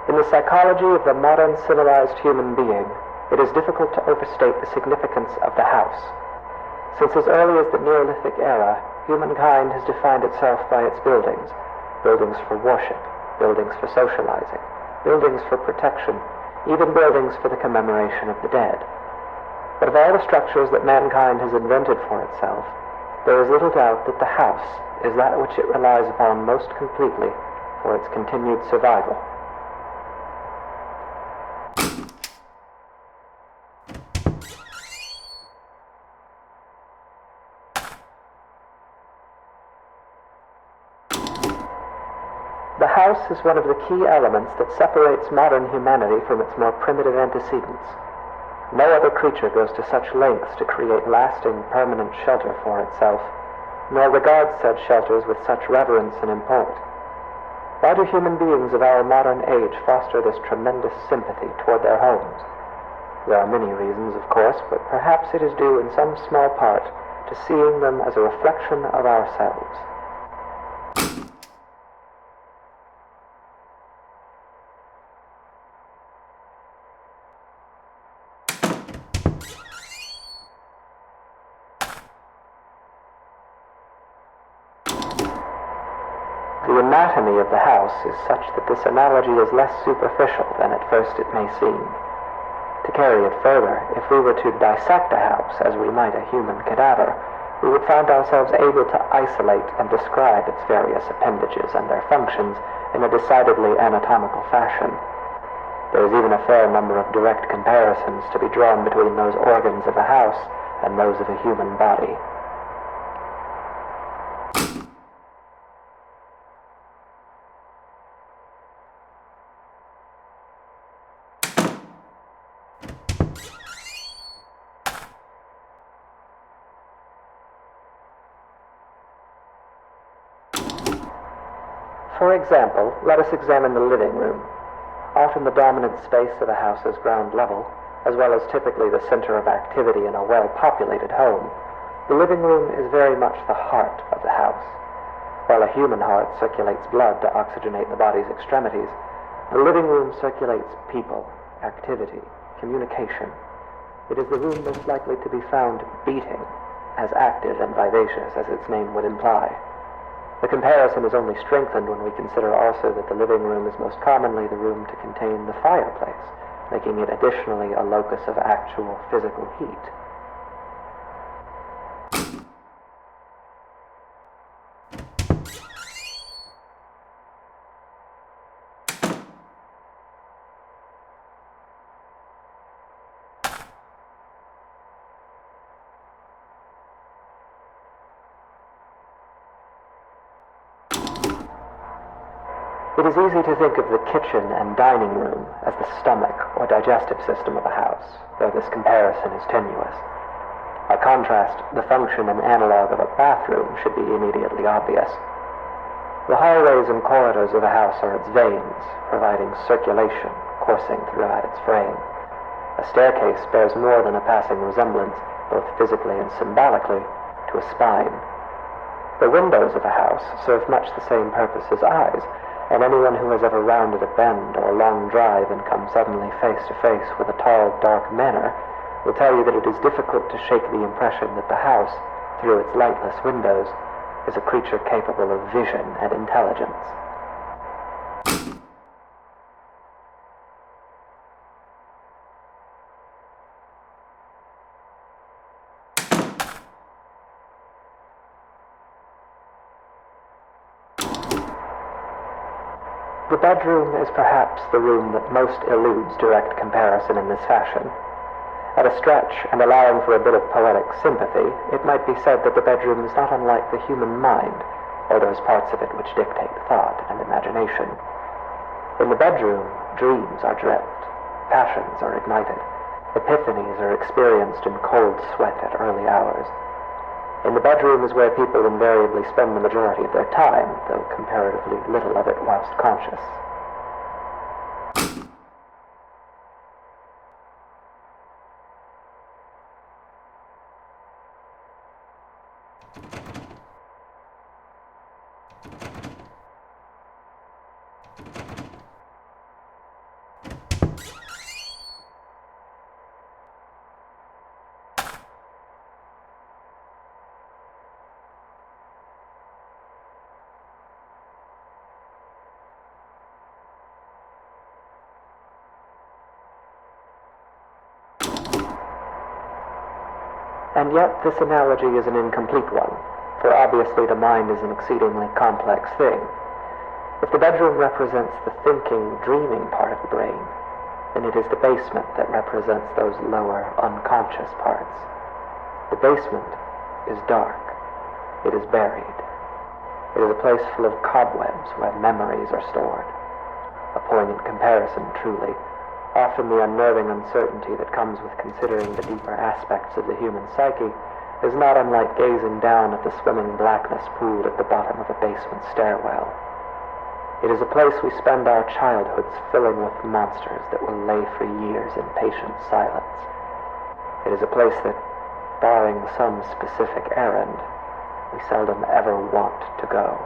In the psychology of the modern civilized human being, it is difficult to overstate the significance of the house. Since as early as the Neolithic era, humankind has defined itself by its buildings. Buildings for worship, buildings for socializing, buildings for protection, even buildings for the commemoration of the dead. But of all the structures that mankind has invented for itself, there is little doubt that the house is that which it relies upon most completely for its continued survival. The house is one of the key elements that separates modern humanity from its more primitive antecedents. No other creature goes to such lengths to create lasting, permanent shelter for itself, nor regards said shelters with such reverence and import. Why do human beings of our modern age foster this tremendous sympathy toward their homes? There are many reasons, of course, but perhaps it is due in some small part to seeing them as a reflection of ourselves. The anatomy of the house is such that this analogy is less superficial than at first it may seem. To carry it further, if we were to dissect a house as we might a human cadaver, we would find ourselves able to isolate and describe its various appendages and their functions in a decidedly anatomical fashion. There is even a fair number of direct comparisons to be drawn between those organs of a house and those of a human body. For example, let us examine the living room. Often the dominant space of a house's ground level, as well as typically the center of activity in a well-populated home, the living room is very much the heart of the house. While a human heart circulates blood to oxygenate the body's extremities, the living room circulates people, activity, communication. It is the room most likely to be found beating, as active and vivacious as its name would imply. The comparison is only strengthened when we consider also that the living room is most commonly the room to contain the fireplace, making it additionally a locus of actual physical heat. It is easy to think of the kitchen and dining room as the stomach or digestive system of a house, though this comparison is tenuous. By contrast, the function and analog of a bathroom should be immediately obvious. The hallways and corridors of a house are its veins, providing circulation coursing throughout its frame. A staircase bears more than a passing resemblance, both physically and symbolically, to a spine. The windows of a house serve much the same purpose as eyes, and anyone who has ever rounded a bend or a long drive and come suddenly face to face with a tall, dark manor will tell you that it is difficult to shake the impression that the house, through its lightless windows, is a creature capable of vision and intelligence. The bedroom is perhaps the room that most eludes direct comparison in this fashion. At a stretch, and allowing for a bit of poetic sympathy, it might be said that the bedroom is not unlike the human mind, or those parts of it which dictate thought and imagination. In the bedroom, dreams are dreamt, passions are ignited, epiphanies are experienced in cold sweat at early hours. In the bedroom is where people invariably spend the majority of their time, though comparatively little of it whilst conscious. And yet this analogy is an incomplete one, for obviously the mind is an exceedingly complex thing. If the bedroom represents the thinking, dreaming part of the brain, then it is the basement that represents those lower, unconscious parts. The basement is dark. It is buried. It is a place full of cobwebs where memories are stored. A poignant comparison, truly. Often the unnerving uncertainty that comes with considering the deeper aspects of the human psyche is not unlike gazing down at the swimming blackness pooled at the bottom of a basement stairwell. It is a place we spend our childhoods filling with monsters that will lay for years in patient silence. It is a place that, barring some specific errand, we seldom ever want to go.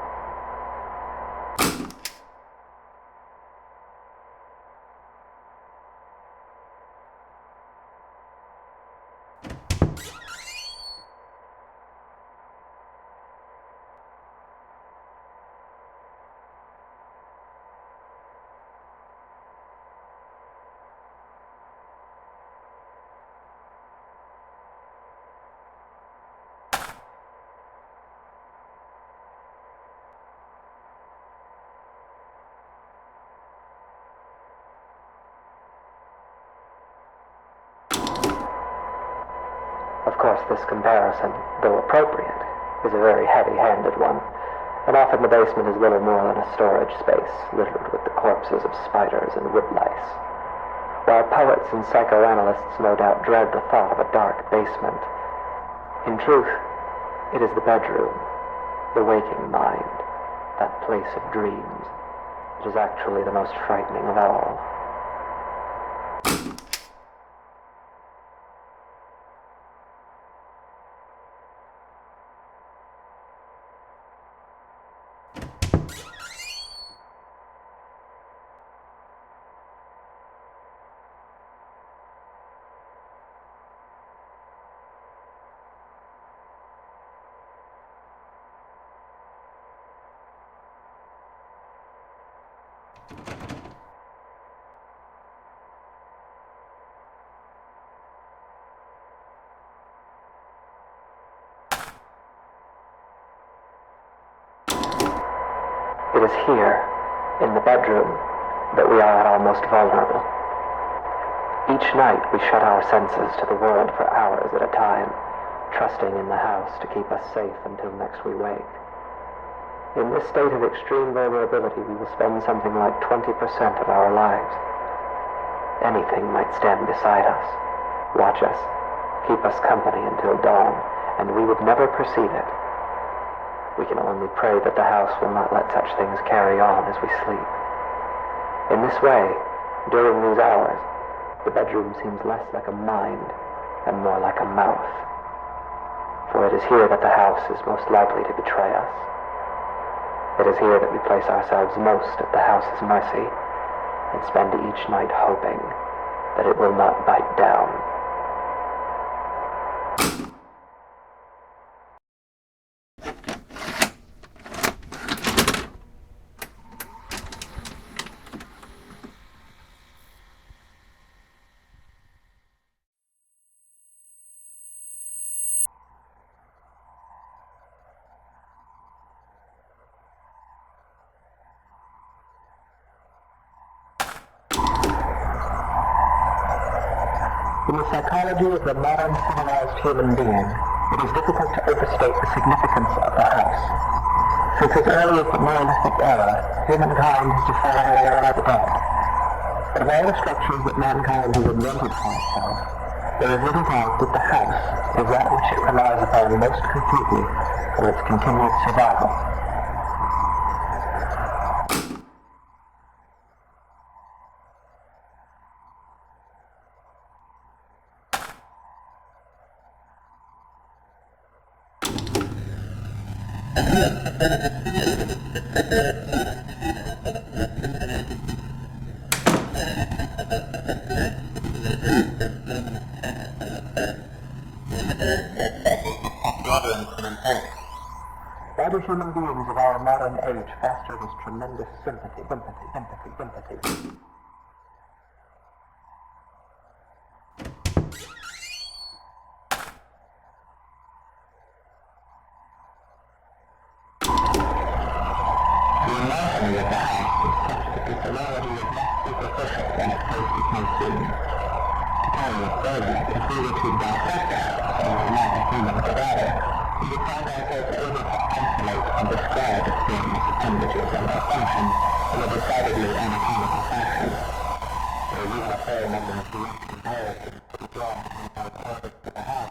Of course, this comparison, though appropriate, is a very heavy-handed one, and often the basement is little more than a storage space littered with the corpses of spiders and woodlice. While poets and psychoanalysts no doubt dread the thought of a dark basement, in truth, it is the bedroom, the waking mind, that place of dreams, that is actually the most frightening of all. It is here, in the bedroom, that we are at our most vulnerable. Each night we shut our senses to the world for hours at a time, trusting in the house to keep us safe until next we wake. In this state of extreme vulnerability, we will spend something like 20% of our lives. Anything might stand beside us, watch us, keep us company until dawn, and we would never perceive it. We can only pray that the house will not let such things carry on as we sleep. In this way, during these hours, the bedroom seems less like a mind and more like a mouth. For it is here that the house is most likely to betray us. It is here that we place ourselves most at the house's mercy and spend each night hoping that it will not bite down. In the psychology of the modern civilized human being, it is difficult to overstate the significance of the house. Since as early as the Neolithic era, humankind has defined the era of the dead. But of all the structures that mankind has invented for itself, there is little doubt that the house is that which it relies upon most completely for its continued survival. Why do human beings of our modern age foster this tremendous sympathy? official when it posts no soon. To tell you further, if we were to dissect the house and unite humans together, we would find ourselves able to isolate and describe its various appendages and their functions in a decidedly anatomical fashion. There are even a fair number of direct comparisons to be drawn from our quarters to the house.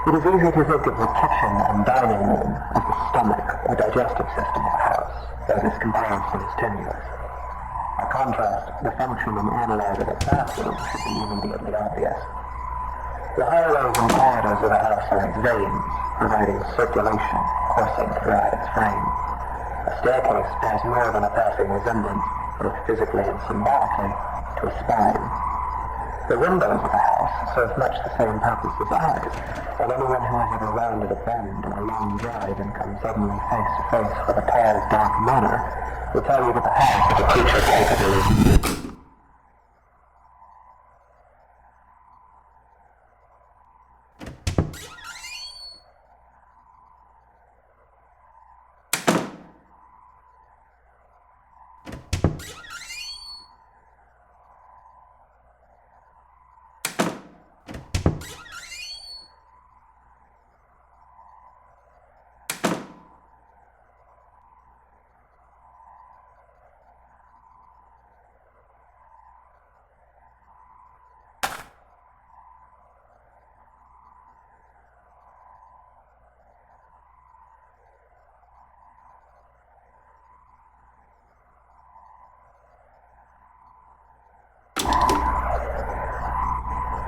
It is easy to think of the kitchen and dining room as the stomach or digestive system of a house, though this comparison is tenuous. By contrast, the function and analog of a bathroom should be immediately obvious. The highways and corridors of a house are its veins, providing circulation coursing throughout its frame. A staircase bears more than a passing resemblance, both physically and symbolically, to a spine. The windows of a house serve much the same purpose as eyes, while anyone who has ever rounded a bend on a long drive and come suddenly face to face with a pale, dark manor will tell you that the house is a creature capable of...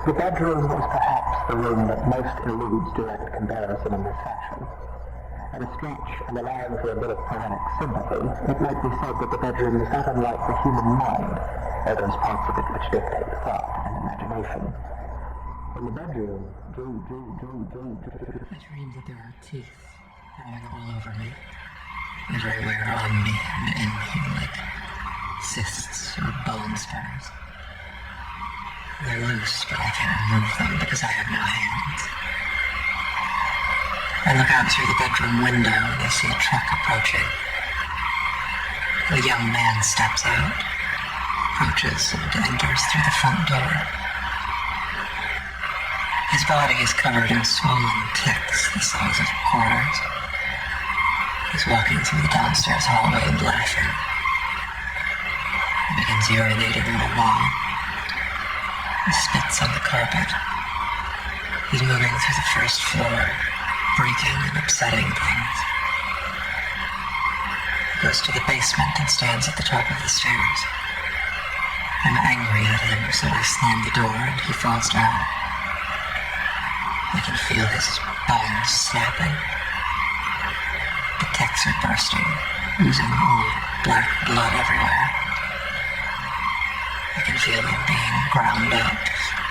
The bedroom is perhaps the room that most eludes direct comparison in this section. at a stretch and allowing for a bit of poetic sympathy, it might be said that the bedroom is not unlike the human mind, or those parts of it which dictate thought and imagination. In the bedroom, I dream that there are teeth growing all over me, everywhere on me and in me, like cysts or bone spurs. They're loose, but I can't remove them because I have no hands. I look out through the bedroom window and I see a truck approaching. A young man steps out, approaches, and enters through the front door. His body is covered in swollen ticks the size of quarters. He's walking through the downstairs hallway and laughing. He begins urinating on the wall. He spits on the carpet. He's moving through the first floor, breaking and upsetting things. He goes to the basement and stands at the top of the stairs. I'm angry at him, so I slam the door and he falls down. I can feel his bones snapping. The ticks are bursting, oozing old black blood everywhere. I can feel him being ground up,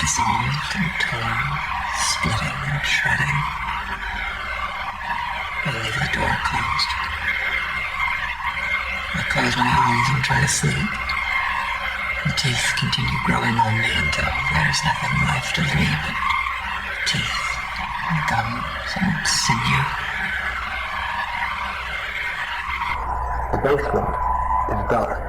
dissolved and torn, splitting and shredding. I leave the door closed. I close my eyes and try to sleep. The teeth continue growing on me until there's nothing left of me but teeth and gums and sinew. The basement is dark.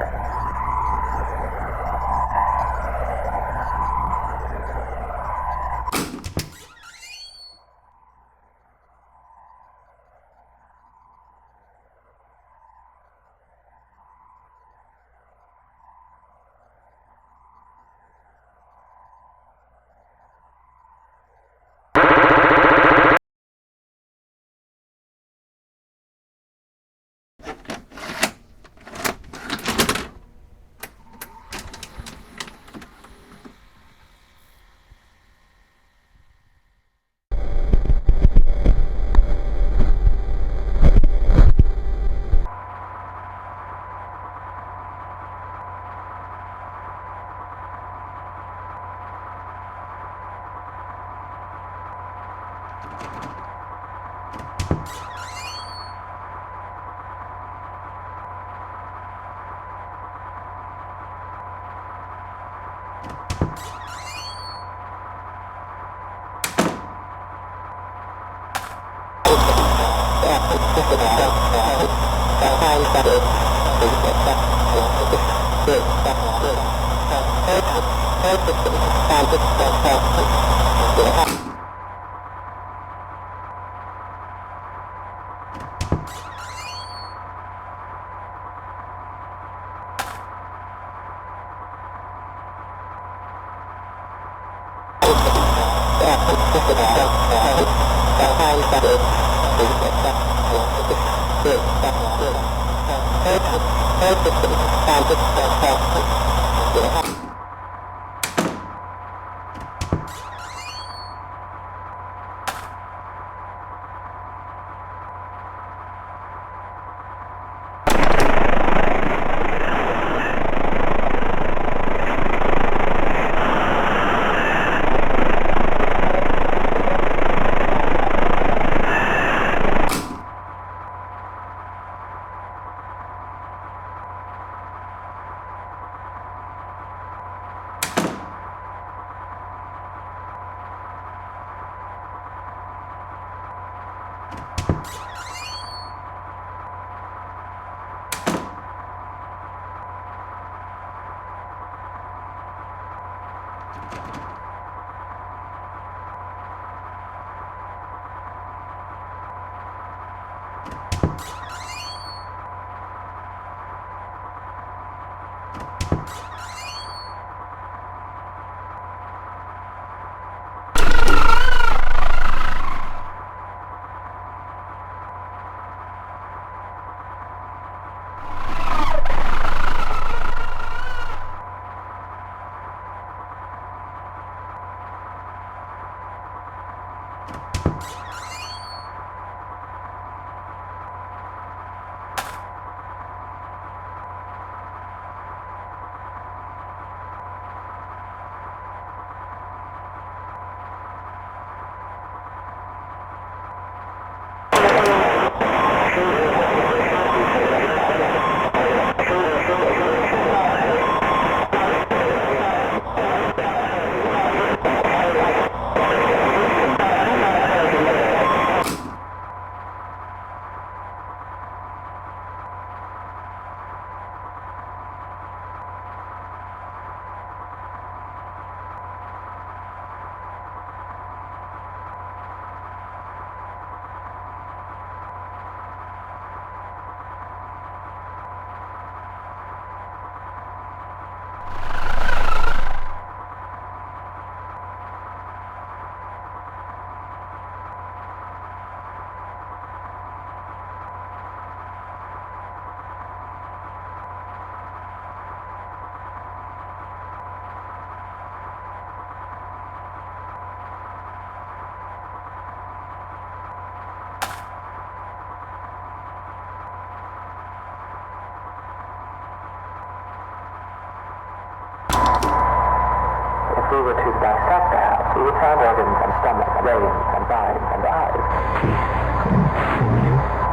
we were to dissect the house, we would find organs and stomach, brains and minds and eyes.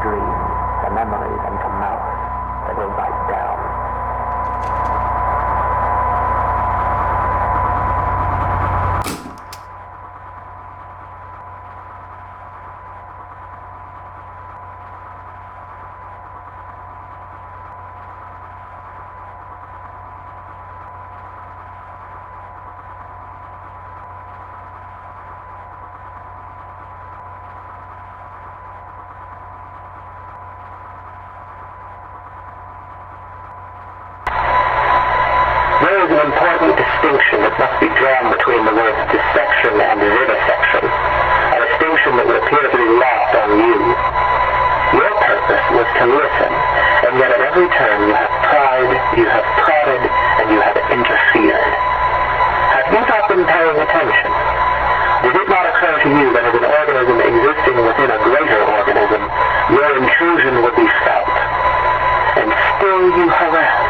Dreams and memories and come mouth that will bite down. There is an important distinction that must be drawn between the words dissection and vivisection, a distinction that would appear to be lost on you. Your purpose was to listen, and yet at every turn you have pried, you have prodded, and you have interfered. Have you not been paying attention? Did it not occur to you that as an organism existing within a greater organism, your intrusion would be felt? And still you harassed.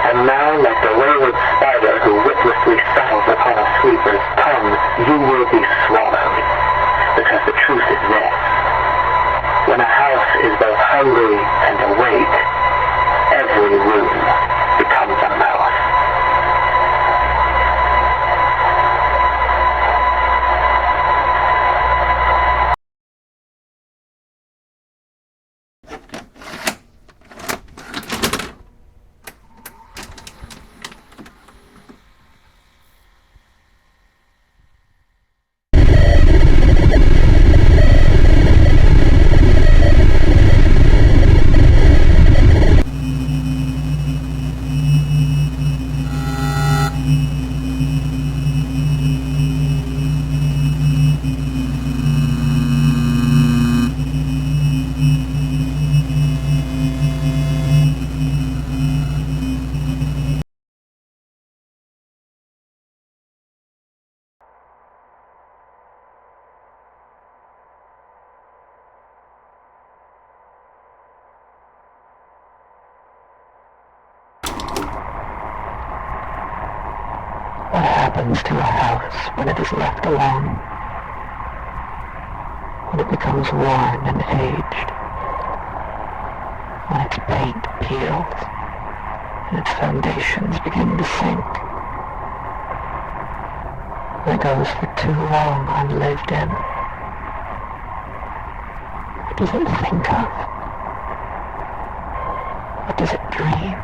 And now, like the wayward spider who witlessly settles upon a sweeper's tongue, you will be swallowed. Because the truth is this. When a house is both hungry and awake, every room becomes a mouth. What happens to a house when it is left alone? When it becomes worn and aged? When its paint peels and its foundations begin to sink? When it goes for too long unlived in? What does it think of? What does it dream?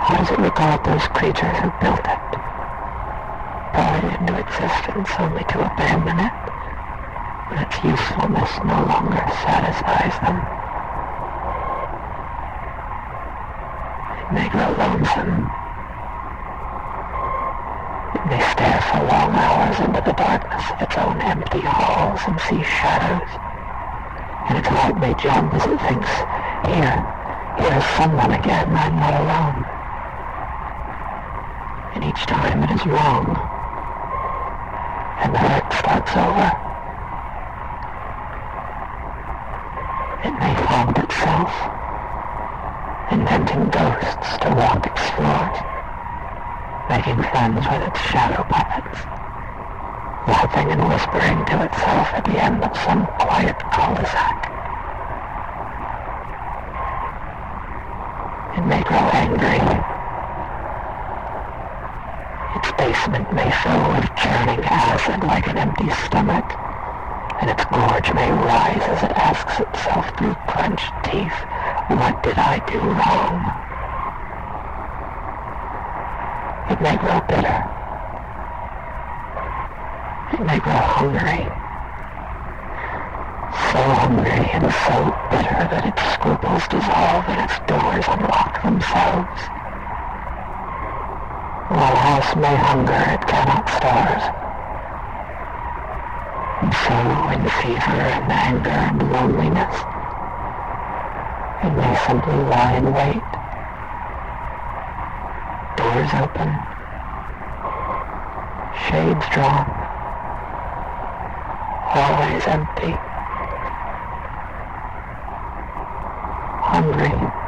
How does it regard those creatures who built it, brought it into existence only to abandon it when its usefulness no longer satisfies them? It may grow lonesome. It may stare for long hours into the darkness of its own empty halls and see shadows, and its heart may jump as it thinks, here's someone again, I'm not alone. And each time it is wrong, and the hurt starts over. It may haunt itself, inventing ghosts to walk its floors, making friends with its shadow puppets, laughing and whispering to itself at the end of some quiet cul-de-sac. It may grow angry. Its basement may fill with churning acid like an empty stomach, and its gorge may rise as it asks itself through clenched teeth, what did I do wrong? It may grow bitter. It may grow hungry. So hungry and so bitter that its scruples dissolve and its doors unlock themselves. While a house may hunger, it cannot starve. And so, in fever and anger and loneliness, it may simply lie in wait. Doors open. Shades drawn. Hallways empty. Hungry.